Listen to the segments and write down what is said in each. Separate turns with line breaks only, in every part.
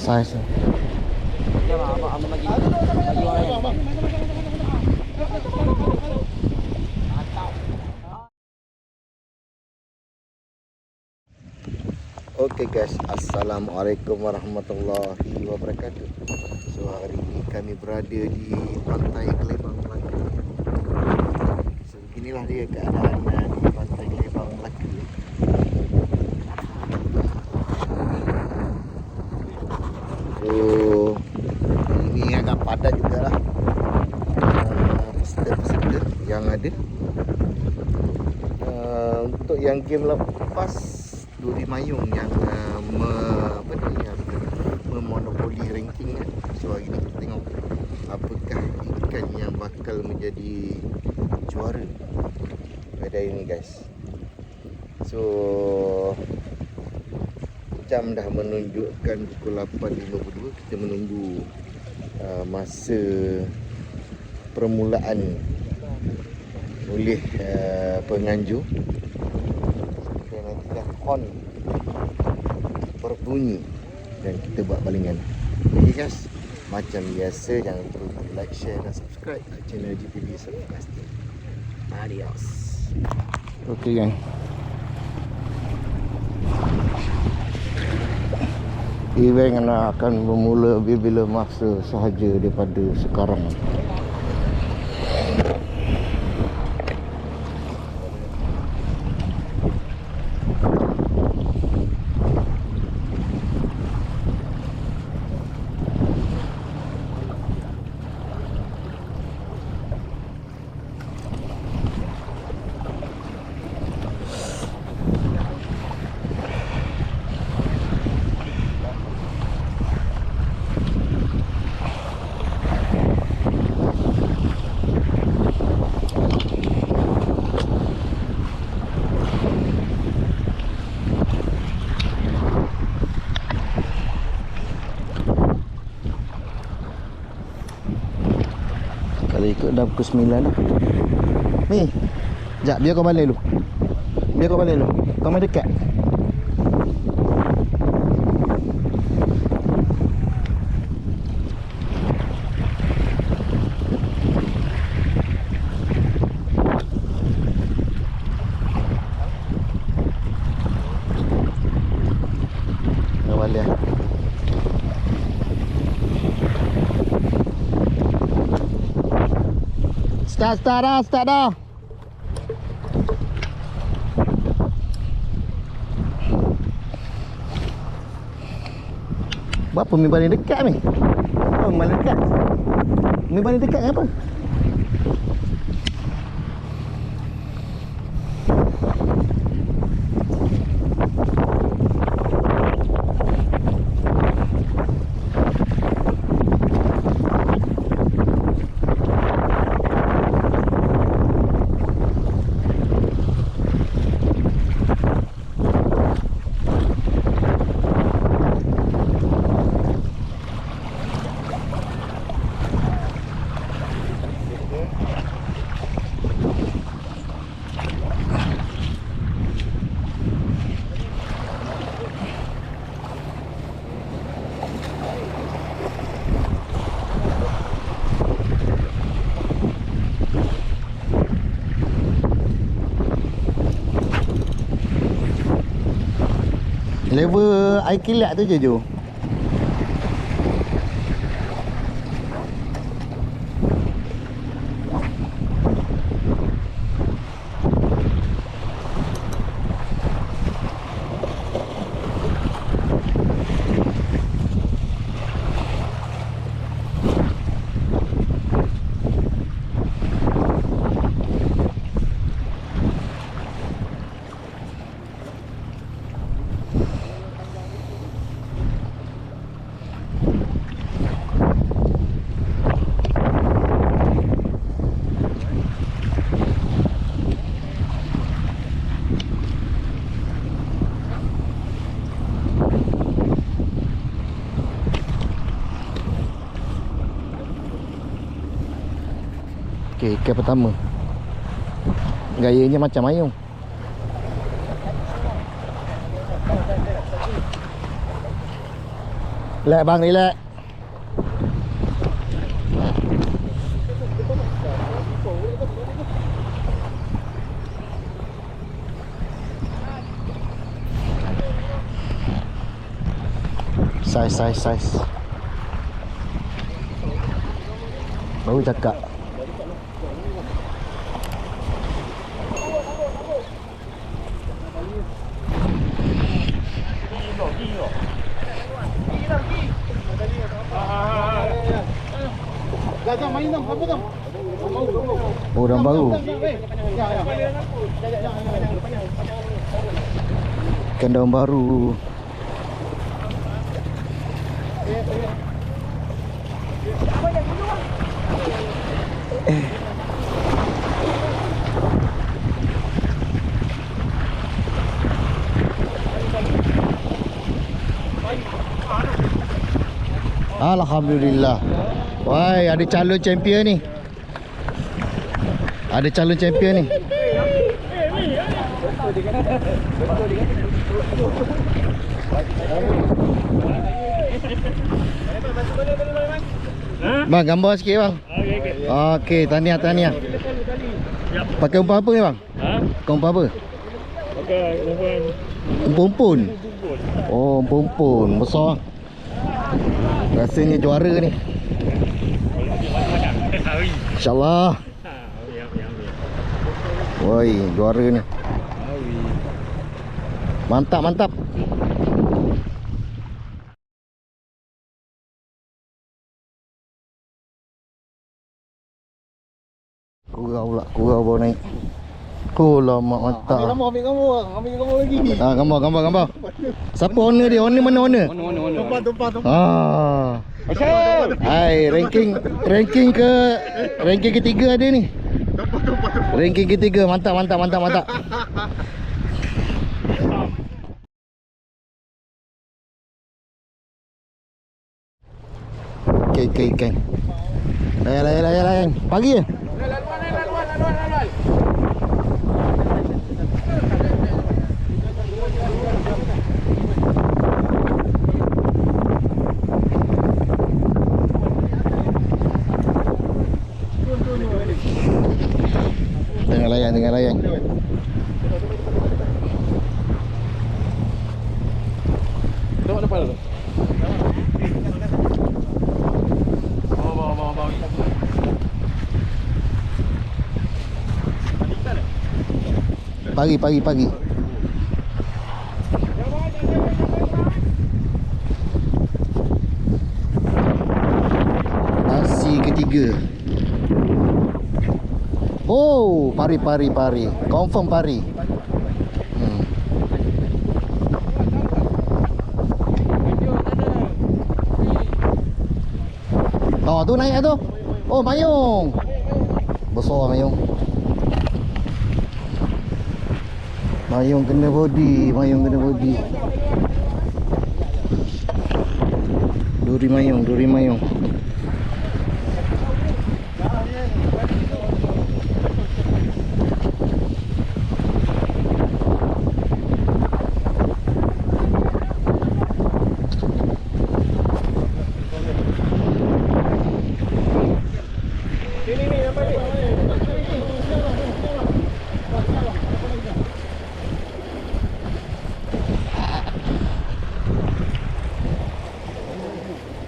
Saiz tu.
Jom abang bagi orang lain.
Okey guys, Assalamualaikum warahmatullahi wabarakatuh. So hari ini kami berada di Pantai Kelebang Melaka. So beginilah dia keadaan di Pantai Kelebang Melaka. So ini agak padat jugalah peserta-peserta yang ada. Untuk yang game lepas Duri Mayung yang memonopoli ranking kan. So hari ni kita tengok apakah ikan yang bakal menjadi juara pada ini guys. So jam dah menunjukkan pukul 8.52. Kita menunggu masa permulaan oleh penganjur. Nanti dah on berbunyi dan kita buat balingan. Okay guys, macam biasa jangan lupa like, share dan subscribe channel GTV Surfcasting. Adios. Okay gang, event akan bermula bila masa sahaja daripada sekarang. Kalau ikut dah pukul 9 dah. Ni, sekejap biar kau balik dulu. Biar kau balik dulu. Kau main dekat. Kau balik lah. Start dah. Berapa mi paling dekat ni? Oh, paling dekat. Mi paling dekat apa? Level air kilat tu je Jo. Okey, ikan pertama. Gayanya macam mayung. Relax bang, relax. Saiz. Baru cakap. Oh, dah baru. Ikan daun baru. Alhamdulillah. Wah, ada calon champion ni. Ada calon champion ni. Bang, gambar sikit bang. Okey, tahniah. Pakai umpan apa ni bang? Pakai umpan apa?
Pakai umpan
Umpun. Oh, umpun besar. Rasanya juara ni. InsyaAllah. Woi, juara ni. Mantap. Kurau baru naik. Oh lama mantap.
Ambil gambar lagi.
Gambar. Siapa owner dia? Owner mana owner?
Tumpah.
Hai, ranking ketiga ada ni. Ranking ketiga, mantap. Ikan. Layan. Pagi je. Tengah layan.
Tengok depan dulu. Bawa.
Pagi. Nasi ketiga. Oh, pari. Confirm pari. Oh, tu naik tu. Oh, mayung. Besar mayung. Mayung kena body. Duri mayung.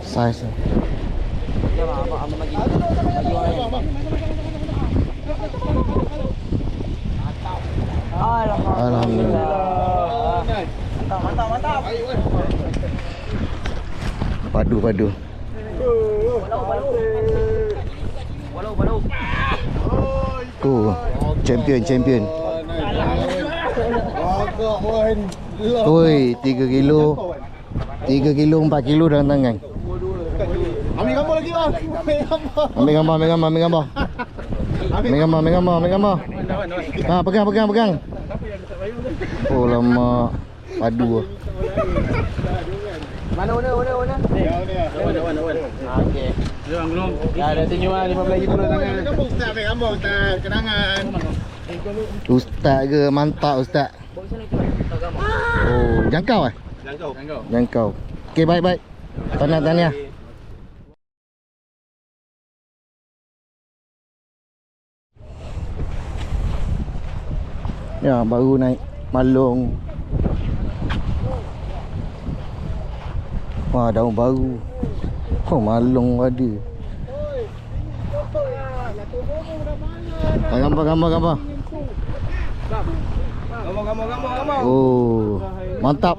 Saiz.
Ya abang bagi orang.
Alhamdulillah.
Mantap.
Padu.
Walau.
Champion. Oi, 3 kilo. 3 kilo 4 kilo dalam tangan.
Ambil gambar lagi bang.
Ambil gambar. Ha, pegang. Oh lama. Padu.
Mana owner? Okey.
Jangan belum.
Ya ada senyuman 15 kilo tangan.
Ustaz ambil gambar Ustaz. Kenangan.
Ustaz ke? Mantap Ustaz. Oh, jangkau eh?
Jangkau.
Jangkau. Okey, baik. Tahniah. Ya, baru naik Malung. Wah, daun baru. Oh, Malung ada. Gambar.
Gambar.
Oh, mantap.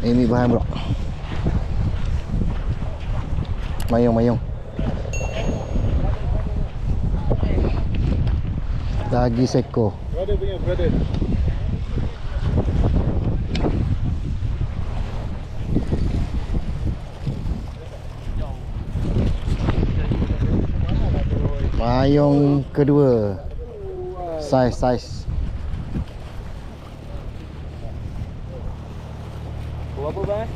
Ini bahan bro. Mayung. Lagi seko.
Brother punya, brother.
Mayung kedua. Saiz.
Berapa bang?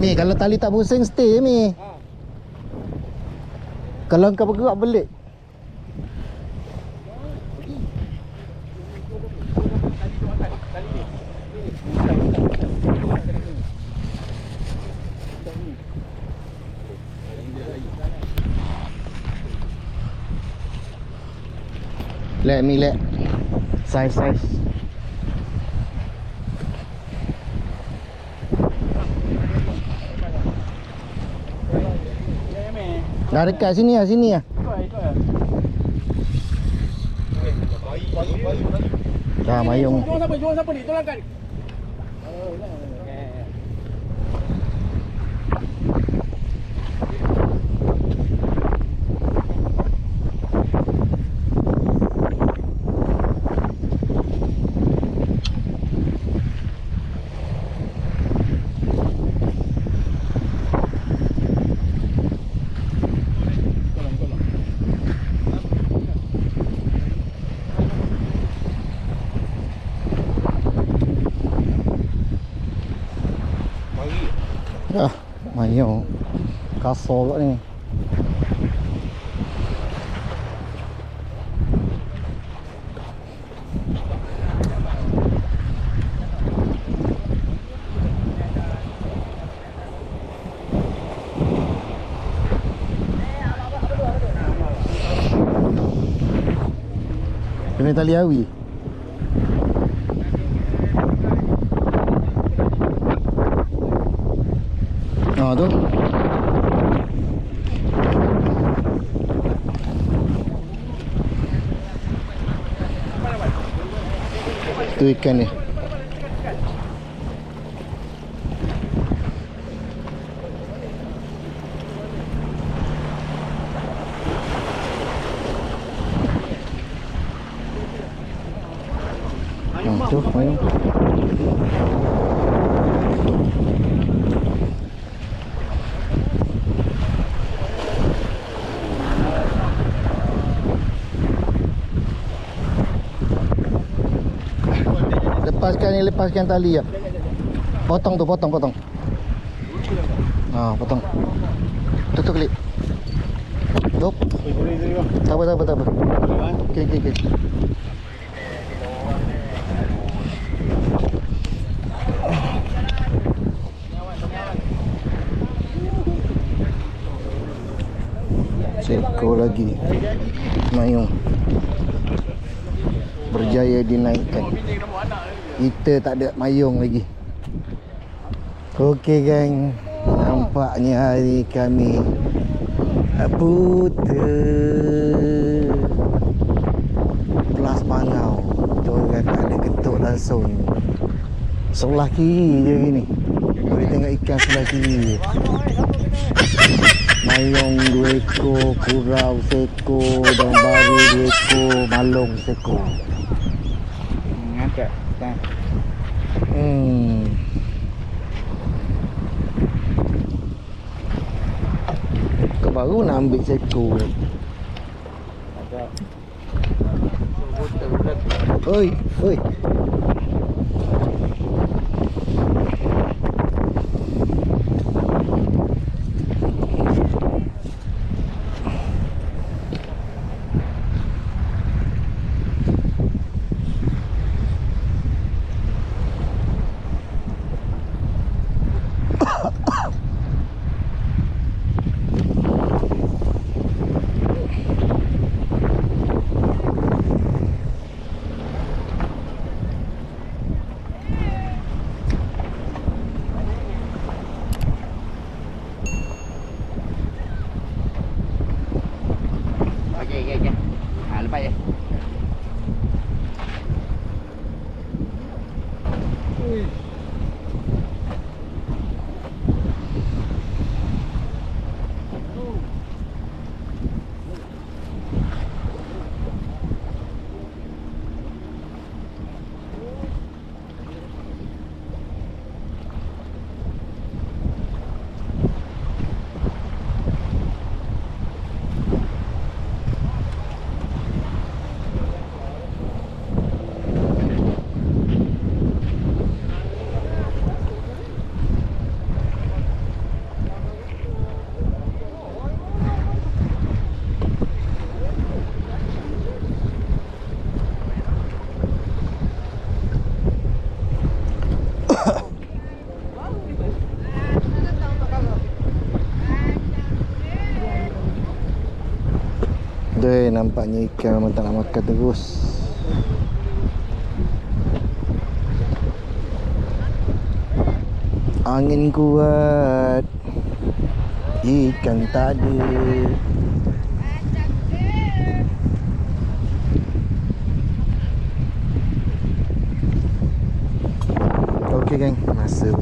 Ni kalau tali tak pusing stay ni. Kalau kau bergerak belik. Lek. Saiz. Dah dekat sini lah. Dah mayung.
Jual siapa ni? Tolongkan.
Mayung kasar kat ni. Kena tali awi. Tu. Tu ikan ni. Tu mayung. Lepaskan tali ya. Potong. Potong. Tutup klik. Stop. Tak apa. Okey. Seko lagi. Mayung. Berjaya dinaikkan. Kita tak ada mayung lagi. Okey geng, nampaknya hari kami puter Plus Pangau. Tu kan ada ketuk langsung sebelah kiri je ni. Boleh tengok ikan sebelah kiri. Mayung 2 ekor, kurau seko, dan baru 2 ekor, malung seko.
kat stang.
Kau baru nak ambil seko.
Ada.
Oi, oi.
Okey. Lepas je.
Deh, nampaknya ikan memang tak nak makan terus. Angin kuat, ikan tak ada. Okey geng, masa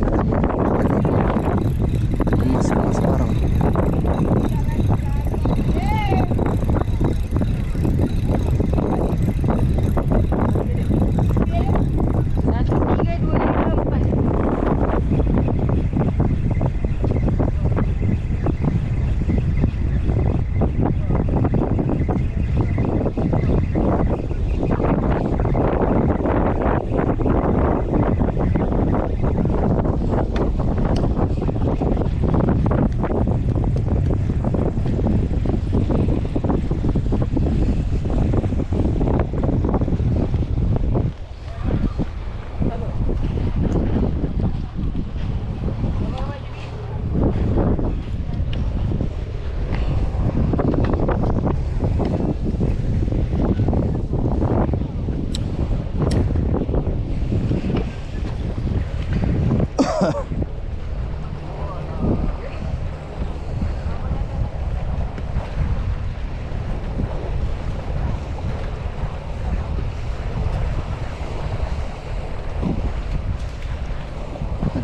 kemas barang.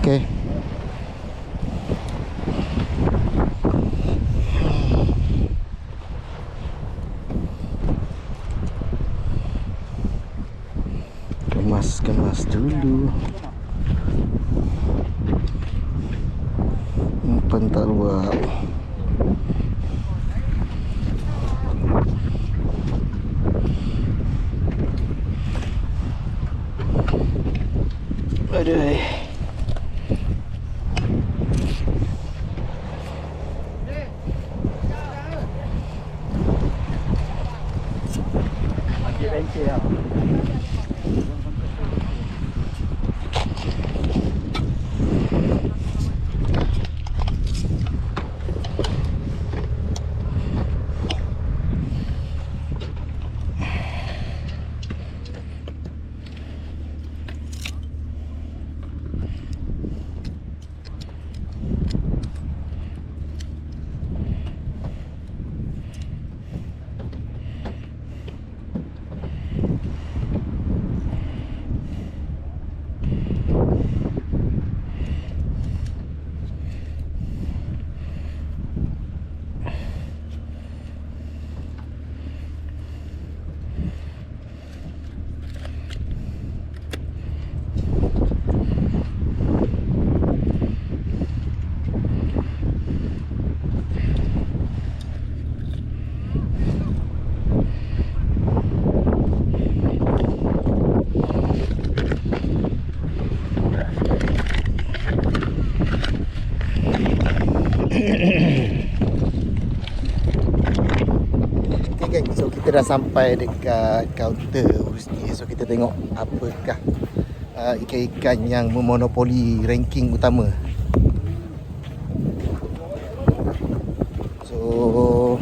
Okey. Kemas dulu. Umpan tak luar. Aduh.
Okey, benci lah.
Okay geng, so kita dah sampai dekat kaunter urus ni. So kita tengok apakah ikan-ikan yang memonopoli ranking utama. So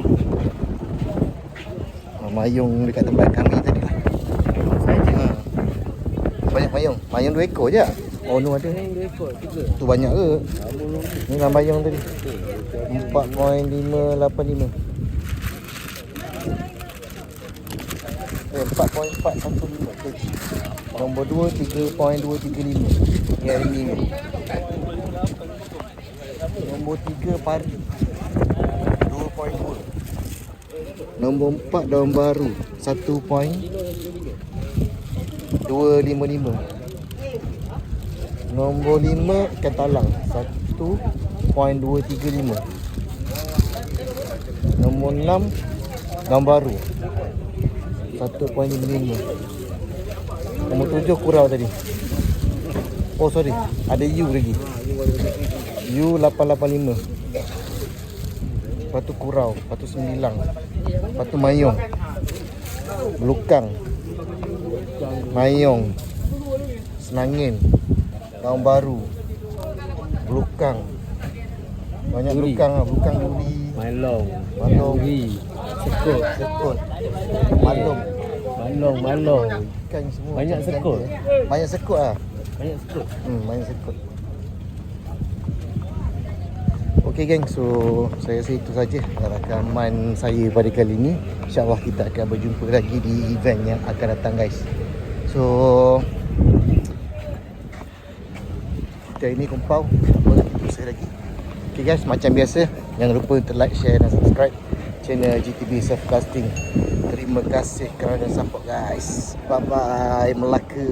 mayung dekat tempat kami tadi lah. Banyak mayung. Mayung 2 ekor je. Oh no ada.
2 ekor, 3.
Tu banyak ke? Ni lah mayung tadi. 4.585. 4.415 kg. Nombor 2 3.235. Ni hari Minggu. Nombor 3 pari 2.2. Nombor 4 daun baru 1.255. Nombor 5 ikan talang 1.235. Nombor 6 daun baru 1.55. Nombor 7 kurau tadi. Oh sorry, ada U lagi. U 885. Lepas tu kurau, lepas tu sembilang, lepas tu mayung, belukang, mayung, senangin, daun baru, belukang. Banyak
Duri.
belukang lah, belukang duri,
Malong.
malong,
Duri.
sekut, malung.
Malong.
Ikan semua
Banyak
macam
sekut?
ganda. Banyak sekut lah.
Banyak sekut.
Banyak sekut. Okey geng, so saya rasa itu saja rakaman saya pada kali ini. InsyaAllah kita akan berjumpa lagi di event yang akan datang guys. So kita ini kumpau, tak apa lagi terus lagi. Okey guys, macam biasa jangan lupa untuk like, share dan subscribe channel GTB Surfcasting. Terima kasih kerana support guys. Bye bye Melaka.